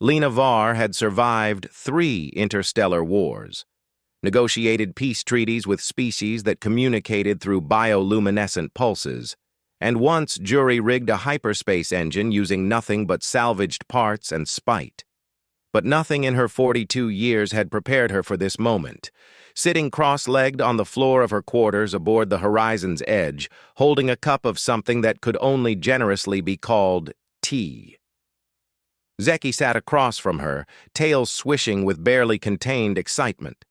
Lena Var had survived 3 interstellar wars, negotiated peace treaties with species that communicated through bioluminescent pulses, and once jury-rigged a hyperspace engine using nothing but salvaged parts and spite. But nothing in her 42 years had prepared her for this moment. Sitting cross-legged on the floor of her quarters aboard the horizon's edge, holding a cup of something that could only generously be called tea. Zeki sat across from her, tail swishing with barely contained excitement.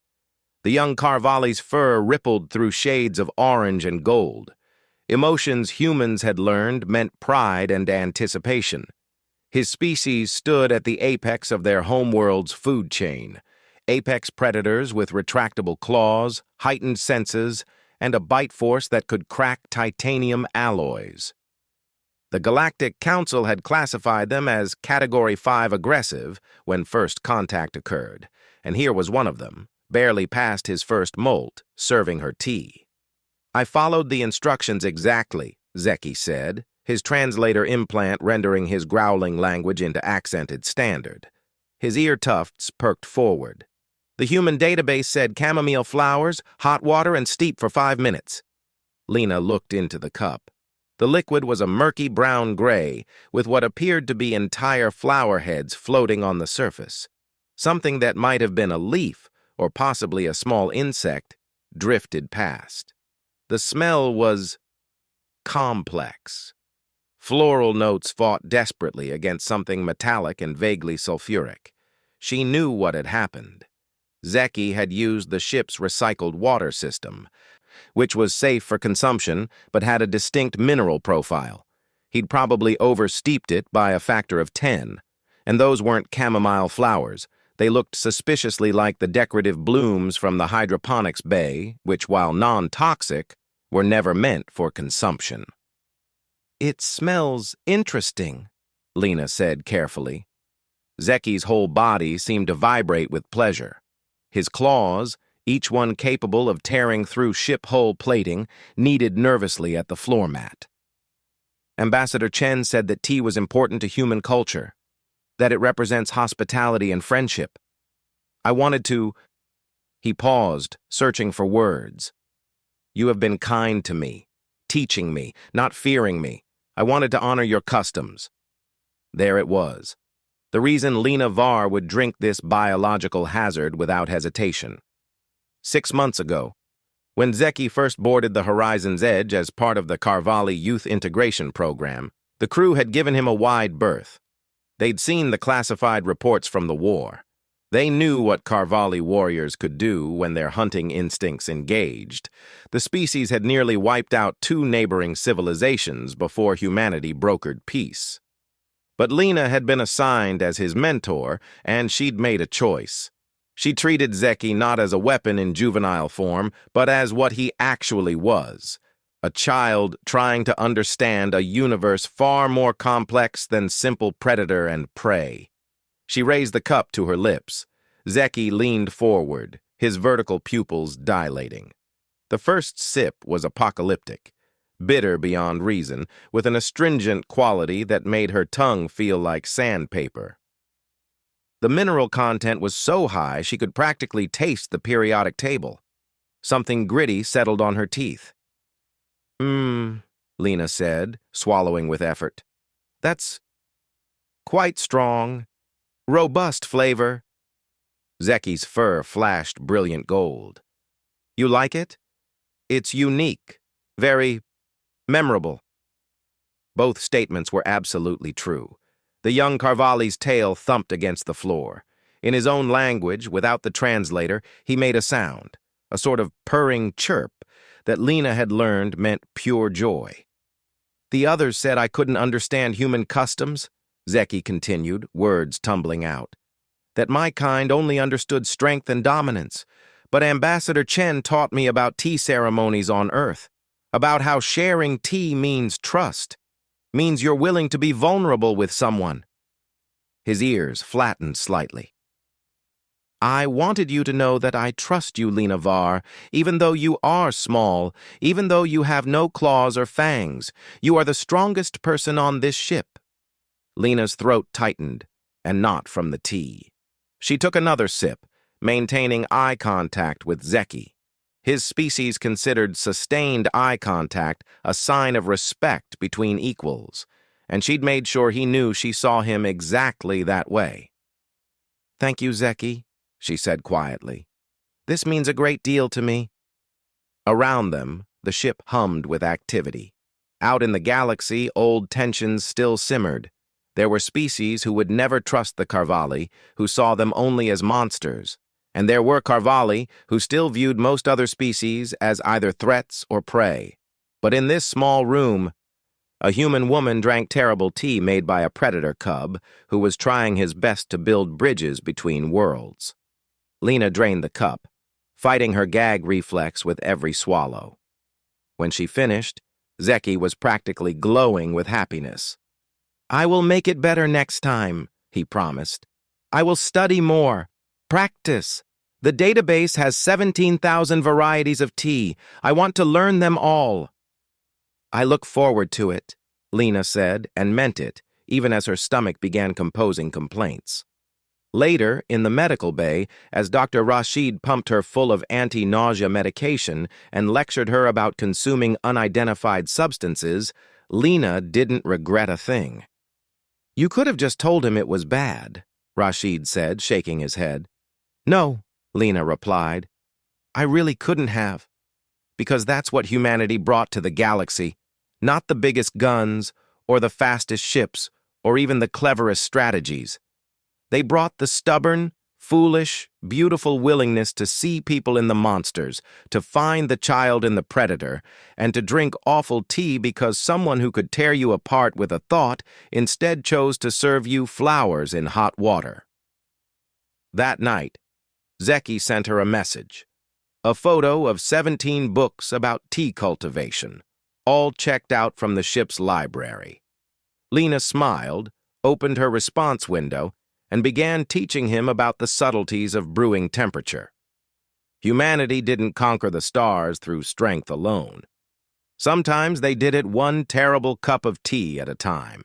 The young Carvalli's fur rippled through shades of orange and gold. Emotions humans had learned meant pride and anticipation. His species stood at the apex of their homeworld's food chain. Apex predators with retractable claws, heightened senses, and a bite force that could crack titanium alloys. The Galactic Council had classified them as Category 5 aggressive when first contact occurred, and here was one of them, barely past his first molt, serving her tea. "I followed the instructions exactly," Zeki said, his translator implant rendering his growling language into accented standard. His ear tufts perked forward. "The human database said chamomile flowers, hot water, and steep for 5 minutes. Lena looked into the cup. The liquid was a murky brown gray, with what appeared to be entire flower heads floating on the surface. Something that might have been a leaf, or possibly a small insect, drifted past. The smell was complex. Floral notes fought desperately against something metallic and vaguely sulfuric. She knew what had happened. Zeki had used the ship's recycled water system, which was safe for consumption but had a distinct mineral profile. He'd probably oversteeped it by a factor of 10, and those weren't chamomile flowers. They looked suspiciously like the decorative blooms from the hydroponics bay, which, while non-toxic, were never meant for consumption. "It smells interesting," Lena said carefully. Zeki's whole body seemed to vibrate with pleasure. His claws, each one capable of tearing through ship hull plating, kneaded nervously at the floor mat. "Ambassador Chen said that tea was important to human culture, that it represents hospitality and friendship. I wanted to—" He paused, searching for words. "You have been kind to me, teaching me, not fearing me. I wanted to honor your customs." There it was. The reason Lena Var would drink this biological hazard without hesitation. 6 months ago, when Zeki first boarded the Horizon's Edge as part of the Carvalli Youth Integration Program, the crew had given him a wide berth. They'd seen the classified reports from the war. They knew what Carvalli warriors could do when their hunting instincts engaged. The species had nearly wiped out 2 neighboring civilizations before humanity brokered peace. But Lena had been assigned as his mentor, and she'd made a choice. She treated Zeki not as a weapon in juvenile form, but as what he actually was, a child trying to understand a universe far more complex than simple predator and prey. She raised the cup to her lips. Zeki leaned forward, his vertical pupils dilating. The first sip was apocalyptic, bitter beyond reason, with an astringent quality that made her tongue feel like sandpaper. The mineral content was so high she could practically taste the periodic table. Something gritty settled on her teeth. Lena said, swallowing with effort. "That's quite strong. Robust flavor." Zeki's fur flashed brilliant gold. "You like it? It's unique, very memorable." Both statements were absolutely true. The young Carvalli's tail thumped against the floor. In his own language, without the translator, he made a sound, a sort of purring chirp that Lena had learned meant pure joy. "The others said I couldn't understand human customs," Zeki continued, words tumbling out. "That my kind only understood strength and dominance. But Ambassador Chen taught me about tea ceremonies on Earth, about how sharing tea means trust, means you're willing to be vulnerable with someone." His ears flattened slightly. "I wanted you to know that I trust you, Lena Var, even though you are small, even though you have no claws or fangs. You are the strongest person on this ship." Lena's throat tightened, and not from the tea. She took another sip, maintaining eye contact with Zeki. His species considered sustained eye contact a sign of respect between equals, and she'd made sure he knew she saw him exactly that way. "Thank you, Zeki," she said quietly. "This means a great deal to me." Around them, the ship hummed with activity. Out in the galaxy, old tensions still simmered. There were species who would never trust the Carvalli, who saw them only as monsters. And there were Carvalli who still viewed most other species as either threats or prey. But in this small room, a human woman drank terrible tea made by a predator cub who was trying his best to build bridges between worlds. Lena drained the cup, fighting her gag reflex with every swallow. When she finished, Zeki was practically glowing with happiness. "I will make it better next time," he promised. "I will study more. Practice. The database has 17,000 varieties of tea. I want to learn them all." "I look forward to it," Lena said, and meant it, even as her stomach began composing complaints. Later, in the medical bay, as Dr. Rashid pumped her full of anti-nausea medication and lectured her about consuming unidentified substances, Lena didn't regret a thing. "You could have just told him it was bad," Rashid said, shaking his head. "No," Lena replied. "I really couldn't have. Because that's what humanity brought to the galaxy. Not the biggest guns, or the fastest ships, or even the cleverest strategies. They brought the stubborn, foolish, beautiful willingness to see people in the monsters, to find the child in the predator, and to drink awful tea because someone who could tear you apart with a thought instead chose to serve you flowers in hot water." That night, Zeki sent her a message. A photo of 17 books about tea cultivation, all checked out from the ship's library. Lena smiled, opened her response window, and began teaching him about the subtleties of brewing temperature. Humanity didn't conquer the stars through strength alone. Sometimes they did it one terrible cup of tea at a time.